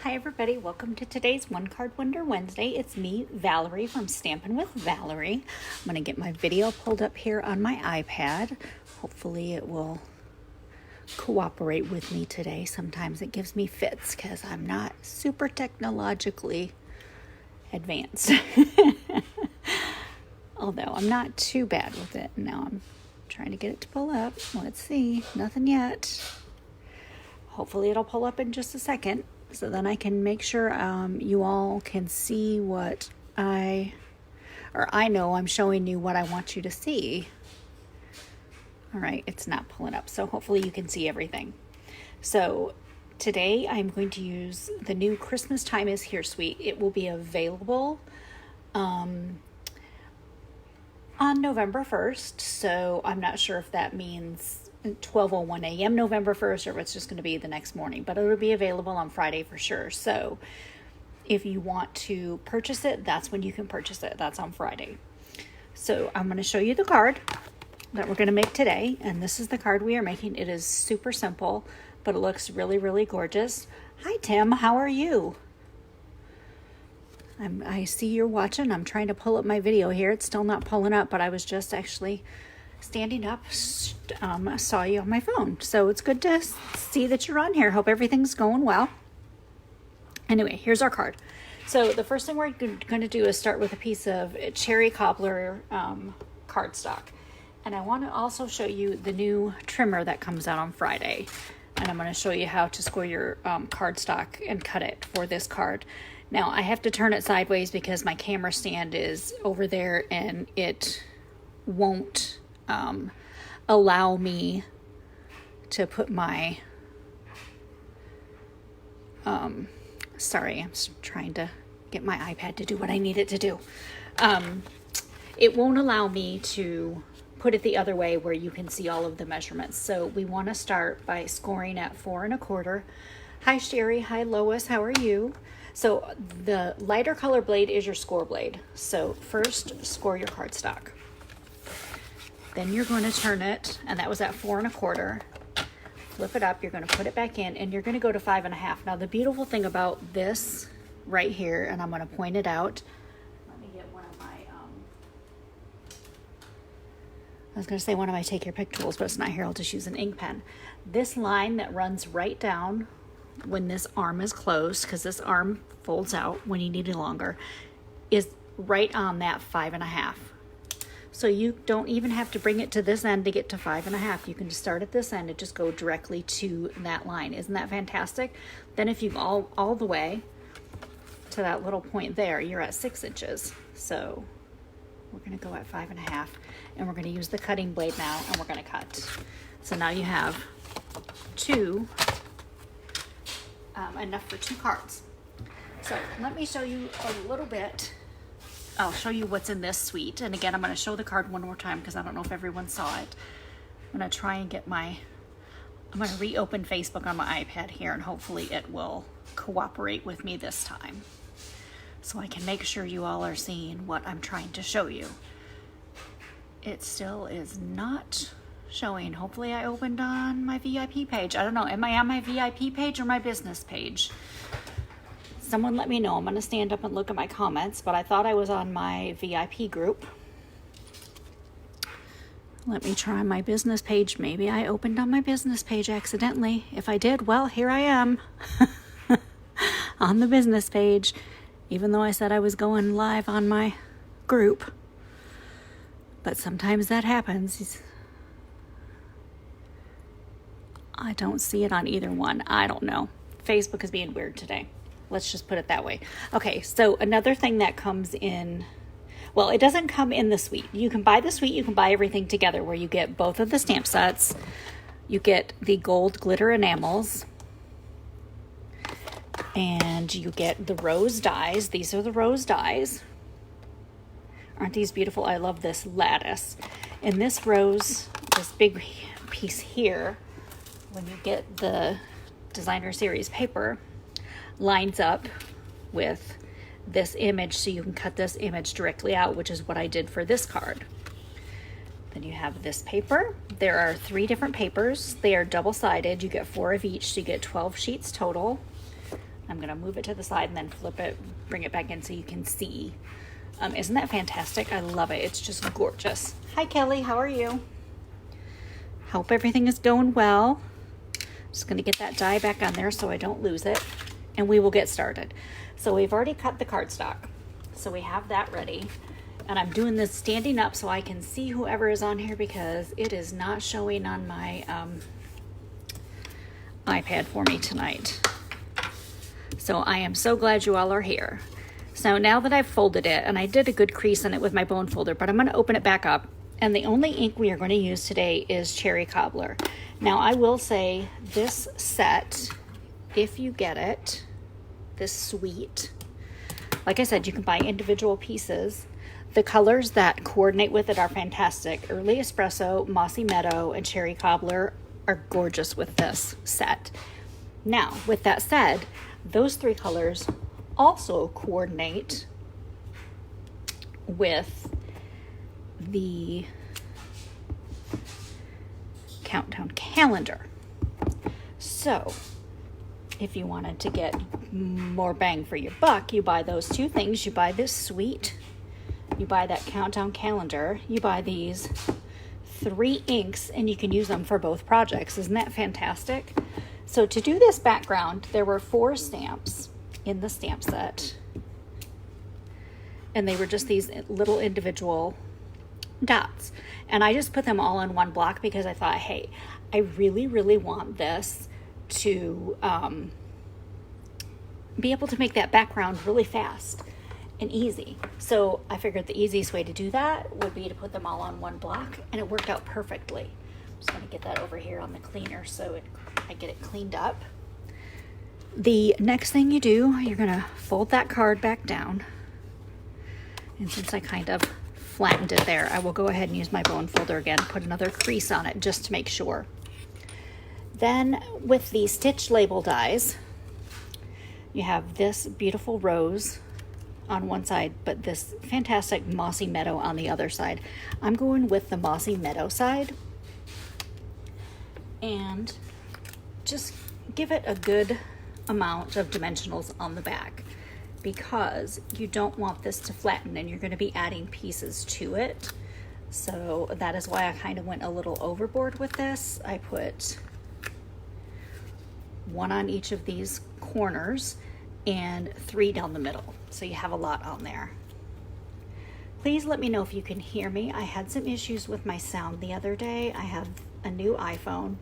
Hi everybody, welcome to today's One Card Wonder Wednesday. It's me, Valerie from Stampin' with Valerie. I'm going to get my video pulled up here on my iPad. Hopefully it will cooperate with me today. Sometimes it gives me fits because I'm not super technologically advanced. Although I'm not too bad with it. Now I'm trying to get it to pull up. Let's see, nothing yet. Hopefully it'll pull up in just a second. So then I can make sure you all can see what I know I'm showing you what I want you to see. All right, it's not pulling up. So hopefully you can see everything. So today I'm going to use the new Christmastime is Here suite. It will be available on November 1st. So I'm not sure if that means 12:01 a.m. November 1st, or if it's just going to be the next morning, but it'll be available on Friday for sure. So if you want to purchase it, that's when you can purchase it. That's on Friday. So I'm going to show you the card that we're going to make today, and this is the card we are making. It is super simple, but it looks really, really gorgeous. Hi, Tim. How are you? I see you're watching. I'm trying to pull up my video here. It's still not pulling up, but I was just actually standing up, saw you on my phone. So it's good to see that you're on here. Hope everything's going well. Anyway, here's our card. So the first thing we're going to do is start with a piece of cherry cobbler cardstock. And I want to also show you the new trimmer that comes out on Friday. And I'm going to show you how to score your cardstock and cut it for this card. Now I have to turn it sideways because my camera stand is over there and it won't allow me to put my sorry, I'm trying to get my iPad to do what I need it to do. It won't allow me to put it the other way where you can see all of the measurements. So we want to start by scoring at 4 1/4. Hi Sherry, hi Lois, how are you? So the lighter color blade is your score blade. So first score your cardstock. Then you're going to turn it, and that was at 4 1/4. Flip it up, you're going to put it back in, and you're going to go to 5 1/2. Now the beautiful thing about this right here, and I'm going to point it out. Let me get one of my, I was going to say one of my take your pick tools, but it's not here. I'll just use an ink pen. This line that runs right down when this arm is closed, because this arm folds out when you need it longer, is right on that 5 1/2. So you don't even have to bring it to this end to get to 5 1/2. You can just start at this end and just go directly to that line. Isn't that fantastic? Then if you go all the way to that little point there, you're at 6 inches. So we're going to go at 5 1/2, and we're going to use the cutting blade now, and we're going to cut. So now you have enough for 2 cards. So let me show you a little bit. I'll show you what's in this suite. And again, I'm going to show the card one more time because I don't know if everyone saw it. I'm going to try and I'm going to reopen Facebook on my iPad here, and hopefully it will cooperate with me this time, so I can make sure you all are seeing what I'm trying to show you. It still is not showing. Hopefully I opened on my VIP page. I don't know. Am I on my VIP page or my business page? Someone let me know. I'm going to stand up and look at my comments, but I thought I was on my VIP group. Let me try my business page. Maybe I opened on my business page accidentally. If I did, well, here I am on the business page, even though I said I was going live on my group. But sometimes that happens. I don't see it on either one. I don't know. Facebook is being weird today. Let's just put it that way. Okay, so another thing that comes in, well, it doesn't come in the suite. You can buy the suite, you can buy everything together where you get both of the stamp sets. You get the gold glitter enamels, and you get the rose dies. These are the rose dies. Aren't these beautiful? I love this lattice. And this rose, this big piece here, when you get the designer series paper, lines up with this image, so you can cut this image directly out, which is what I did for this card. Then you have this paper. There are 3 different papers. They are double-sided. You get 4 of each, so you get 12 sheets total. I'm going to move it to the side and then flip it, bring it back in so you can see. Isn't that fantastic? I love it. It's just gorgeous. Hi, Kelly. How are you? Hope everything is going well. Just going to get that die back on there so I don't lose it, and we will get started. So we've already cut the cardstock, so we have that ready. And I'm doing this standing up so I can see whoever is on here because it is not showing on my iPad for me tonight. So I am so glad you all are here. So now that I've folded it, and I did a good crease in it with my bone folder, but I'm going to open it back up. And the only ink we are going to use today is Cherry Cobbler. Now I will say this set, if you get it, this suite, like I said, you can buy individual pieces. The colors that coordinate with it are fantastic. Early Espresso, Mossy Meadow, and Cherry Cobbler are gorgeous with this set. Now, with that said, those three colors also coordinate with the countdown calendar. So if you wanted to get more bang for your buck, you buy those two things. You buy this suite, you buy that countdown calendar, you buy these 3 inks, and you can use them for both projects. Isn't that fantastic? So to do this background, there were 4 stamps in the stamp set, and they were just these little individual dots, and I just put them all in one block because I thought, hey, I really want this to be able to make that background really fast and easy. So I figured the easiest way to do that would be to put them all on one block, and it worked out perfectly. I'm just going to get that over here on the cleaner so I get it cleaned up. The next thing you do, you're going to fold that card back down, and since I kind of flattened it there, I will go ahead and use my bone folder again, put another crease on it just to make sure. Then with the stitch label dies, you have this beautiful rose on one side, but this fantastic Mossy Meadow on the other side. I'm going with the Mossy Meadow side, and just give it a good amount of dimensionals on the back because you don't want this to flatten, and you're going to be adding pieces to it. So that is why I kind of went a little overboard with this. I put 1 on each of these corners and 3 down the middle, so you have a lot on there. Please let me know if you can hear me. I had some issues with my sound the other day. I have a new iPhone,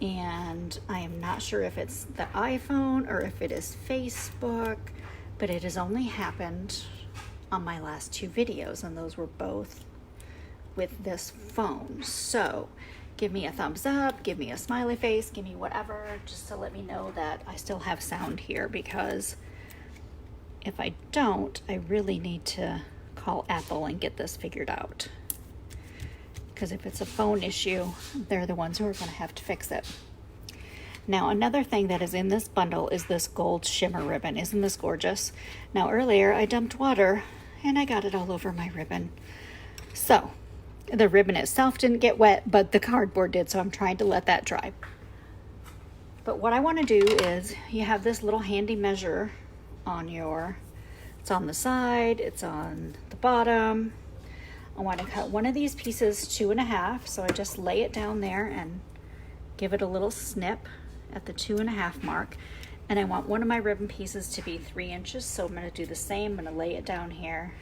and I am not sure if it's the iPhone or if it is Facebook, but it has only happened on my last 2 videos, and those were both with this phone. So give me a thumbs up, give me a smiley face, give me whatever, just to let me know that I still have sound here, because if I don't, I really need to call Apple and get this figured out. Because if it's a phone issue, they're the ones who are going to have to fix it. Now, another thing that is in this bundle is this gold shimmer ribbon. Isn't this gorgeous? Now, earlier I dumped water and I got it all over my ribbon. So, the ribbon itself didn't get wet, but the cardboard did, so I'm trying to let that dry. But what I want to do is, you have this little handy measure on it's on the side, it's on the bottom. I want to cut one of these pieces 2.5, so I just lay it down there and give it a little snip at the 2.5 mark. And I want one of my ribbon pieces to be 3 inches, so I'm going to do the same. I'm going to lay it down here,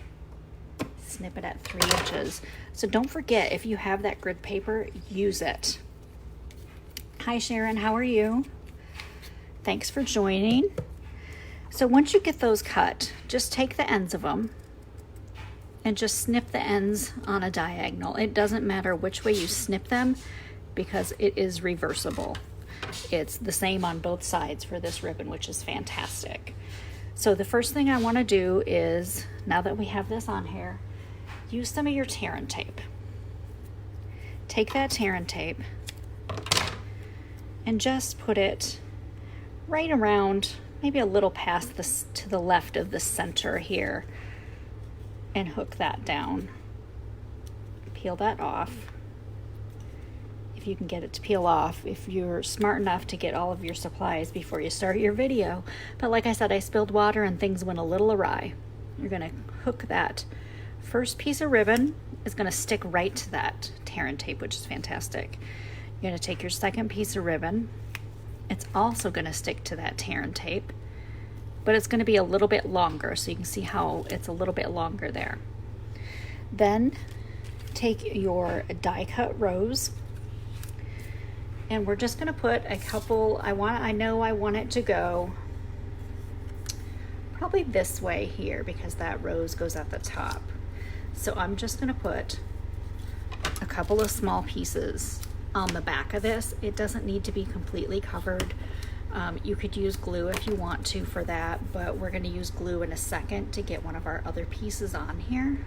snip it at 3 inches. So don't forget, if you have that grid paper, use it. Hi Sharon, how are you? Thanks for joining. So once you get those cut, just take the ends of them and just snip the ends on a diagonal. It doesn't matter which way you snip them because it is reversible. It's the same on both sides for this ribbon, which is fantastic. So the first thing I want to do is, now that we have this on here, use some of your tear and tape. Take that tear and tape and just put it right around, maybe a little past this, to the left of the center here, and hook that down. Peel that off. if you can get it to peel off, if you're smart enough to get all of your supplies before you start your video. But like I said, I spilled water and things went a little awry. You're gonna hook that first piece of ribbon, is gonna stick right to that tear and tape, which is fantastic. You're gonna take your second piece of ribbon. It's also gonna stick to that tear and tape, but it's gonna be a little bit longer, so you can see how it's a little bit longer there. Then take your die cut rose, and we're just going to put a couple. I know I want it to go probably this way here because that rose goes at the top. So I'm just going to put a couple of small pieces on the back of this. It doesn't need to be completely covered. You could use glue if you want to for that, but we're going to use glue in a second to get one of our other pieces on here.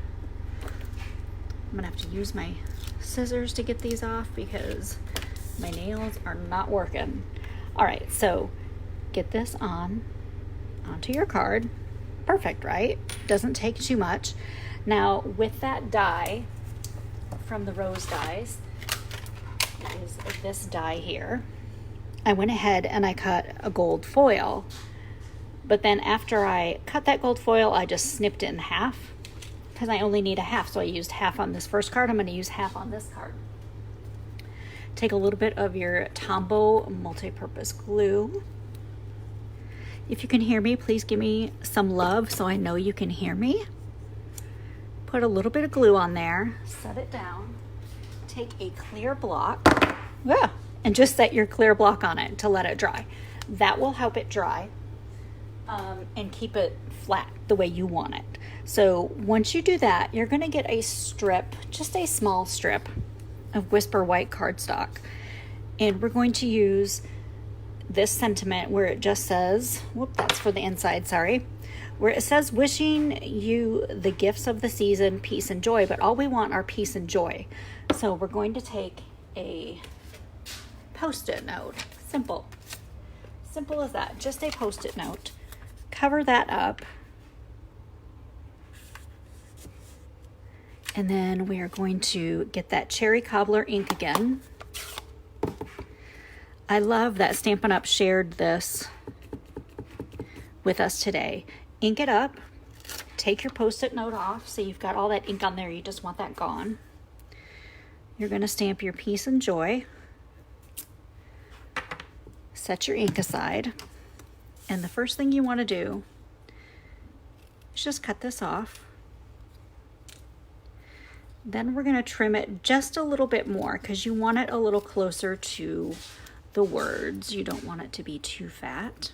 I'm gonna have to use my scissors to get these off because my nails are not working. All right, so get this onto your card. Perfect, right? Doesn't take too much. Now with that die from the rose dies, is this die here. I went ahead and I cut a gold foil, but then after I cut that gold foil, I just snipped it in half, because I only need a half, so I used half on this first card. I'm going to use half on this card. Take a little bit of your Tombow multi-purpose glue. If you can hear me, please give me some love so I know you can hear me. Put a little bit of glue on there, set it down. Take a clear block, and just set your clear block on it to let it dry. That will help it dry and keep it flat the way you want it. So once you do that, you're going to get a strip, just a small strip of Whisper White cardstock. And we're going to use this sentiment where it just says, that's for the inside, sorry, where it says, wishing you the gifts of the season, peace and joy, but all we want are peace and joy. So we're going to take a Post-it note, simple as that, just a Post-it note, cover that up. And then we are going to get that cherry cobbler ink again. I love that Stampin' Up! Shared this with us today. Ink it up, take your Post-it note off, so you've got all that ink on there, you just want that gone. You're going to stamp your peace and joy. Set your ink aside. And the first thing you want to do is just cut this off. Then we're going to trim it just a little bit more because you want it a little closer to the words. You don't want it to be too fat.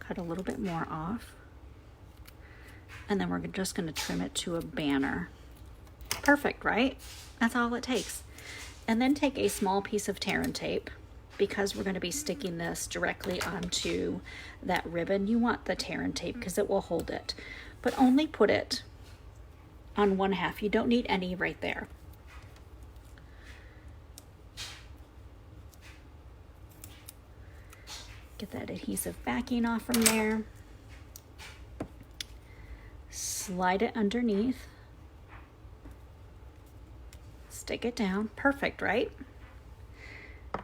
Cut a little bit more off. And then we're just going to trim it to a banner. Perfect, right? That's all it takes. And then take a small piece of tear and tape, because we're going to be sticking this directly onto that ribbon. You want the tear and tape because it will hold it, but only put it on one half. You don't need any right there. Get that adhesive backing off from there. Slide it underneath. Stick it down. Perfect, right?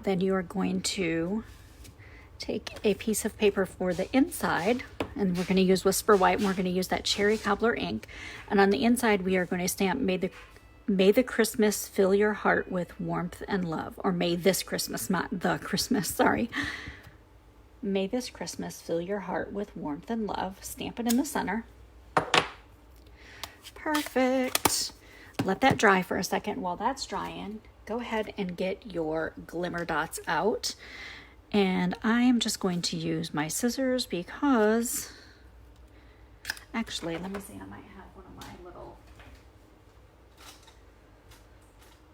Then you are going to take a piece of paper for the inside, and we're going to use Whisper White, and we're going to use that cherry cobbler ink. And on the inside, we are going to stamp May the Christmas fill your heart with warmth and love. Or may this Christmas, not the Christmas, sorry. May this Christmas fill your heart with warmth and love. Stamp it in the center. Perfect. Let that dry for a second. While that's drying, go ahead and get your glimmer dots out. And I am just going to use my scissors because, actually, let me see, I might have one of my little,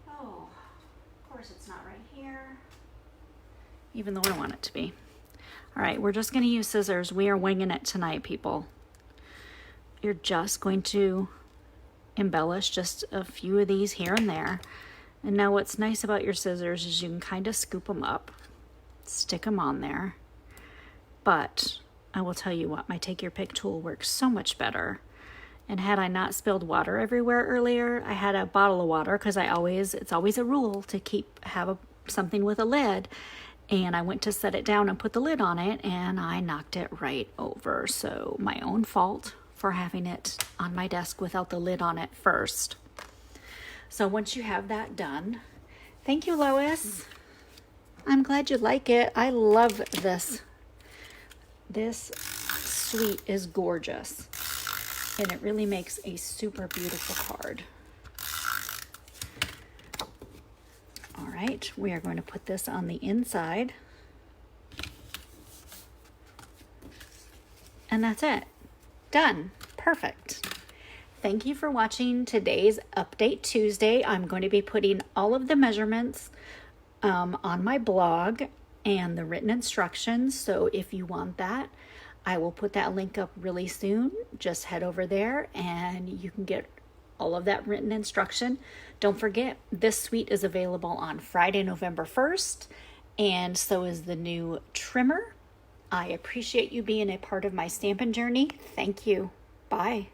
oh, of course it's not right here, even though I want it to be. All right, we're just going to use scissors. We are winging it tonight, people. You're just going to embellish just a few of these here and there. And now what's nice about your scissors is you can kind of scoop them up, stick them on there. But I will tell you what, my Take Your Pick tool works so much better And had I not spilled water everywhere earlier, I had a bottle of water because it's always a rule to have something with a lid. And I went to set it down and put the lid on it, and I knocked it right over. So my own fault for having it on my desk without the lid on it first. So once you have that done, thank you, Lois. I'm glad you like it. I love this. This suite is gorgeous, and it really makes a super beautiful card. All right, we are going to put this on the inside. And that's it. Done. Perfect. Thank you for watching today's Update Tuesday. I'm going to be putting all of the measurements on my blog and the written instructions. So if you want that, I will put that link up really soon. Just head over there and you can get all of that written instruction. Don't forget, this suite is available on Friday, November 1st, and so is the new trimmer. I appreciate you being a part of my stampin' journey. Thank you. Bye.